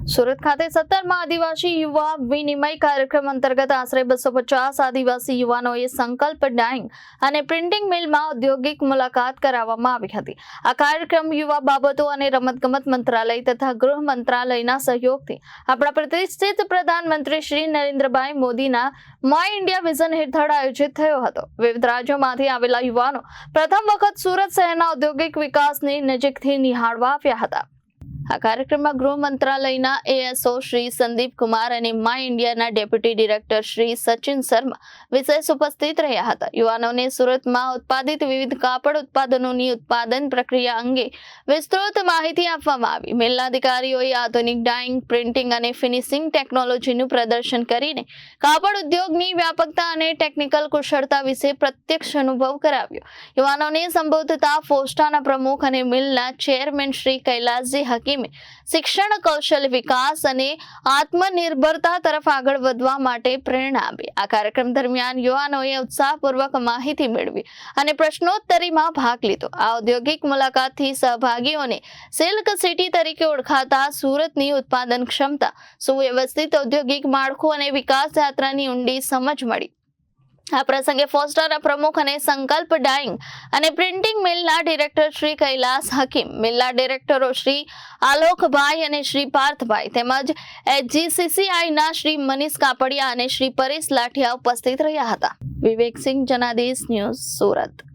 સુરત ખાતે 17મા આદિવાસી યુવા વિનિમય કાર્યક્રમ અંતર્ગત આશરે 250 આદિવાસી યુવાનોએ સંકલ્પ ડાઇંગ અને પ્રિન્ટિંગ મિલમાં ઔદ્યોગિક મુલાકાત કરાવવામાં આવી હતી। આ કાર્યક્રમ યુવા બાબતો અને રમતગમત મંત્રાલય તથા ગૃહ મંત્રાલયના સહયોગથી આપણા પ્રતિષ્ઠિત પ્રધાનમંત્રી શ્રી નરેન્દ્રભાઈ મોદીના માય ઇન્ડિયા વિઝન હેઠળ આયોજિત થયો હતો। વિવિધ રાજ્યોમાંથી આવેલા યુવાનો પ્રથમ વખત સુરત શહેરના ઔદ્યોગિક વિકાસની નજીકથી નિહાળવા આવ્યા હતા। આ કાર્યક્રમમાં ગૃહ મંત્રાલયના એએસઓ શ્રી સંદીપ કુમાર અને માય ઇન્ડિયાના ડેપ્યુટી ડિરેક્ટર શ્રી સચિન શર્મા વિશેષ ઉપસ્થિત રહ્યા હતા। યુવાનોને સુરતમાં ઉત્પાદિત વિવિધ કાપડ ઉત્પાદનોની ઉત્પાદન પ્રક્રિયા અંગે વિસ્તૃત માહિતી આપવામાં આવી। મિલના અધિકારીઓએ આધુનિક ડાઇંગ, પ્રિન્ટિંગ અને ફિનિશિંગ ટેકનોલોજીનું પ્રદર્શન કરીને કાપડ ઉદ્યોગની વ્યાપકતા અને ટેકનિકલ કુશળતા વિશે પ્રત્યક્ષ અનુભવ કરાવ્યો। યુવાનોને સંબોધતા ફોસ્ટાના પ્રમુખ અને મિલના ચેરમેન શ્રી કૈલાસજી હકીમ શિક્ષણ, કૌશલ્ય વિકાસ અને આત્મનિર્ભરતા તરફ આગળ વધવા માટે પ્રેરણા આપી। આ કાર્યક્રમ દરમિયાન યુવાનોએ ઉત્સાહપૂર્વક માહિતી મેળવી અને પ્રશ્નોત્તરીમાં ભાગ લીધો। આ ઔદ્યોગિક મુલાકાતથી સહભાગીઓને સિલ્ક સિટી તરીકે ઓળખાતા સુરતની ઉત્પાદન ક્ષમતા, સુવ્યવસ્થિત ઔદ્યોગિક માળખું અને વિકાસ યાત્રાની ઊંડી સમજ મળી। આ પ્રસંગે ફોસ્ટરના પ્રમુખ અને સંકલ્પ ડાઇંગ અને પ્રિન્ટિંગ મિલના ડિરેક્ટર શ્રી કૈલાસ હકીમ, મિલના ડિરેક્ટરો શ્રી આલોકભાઈ અને શ્રી પાર્થભાઈ તેમજ એચજીસીસીઆઈના શ્રી મનીષ કાપડિયા અને શ્રી પરેશ લાઠિયા ઉપસ્થિત રહ્યા હતા। વિવેકસિંહ, જનાદેશ ન્યૂઝ, સુરત।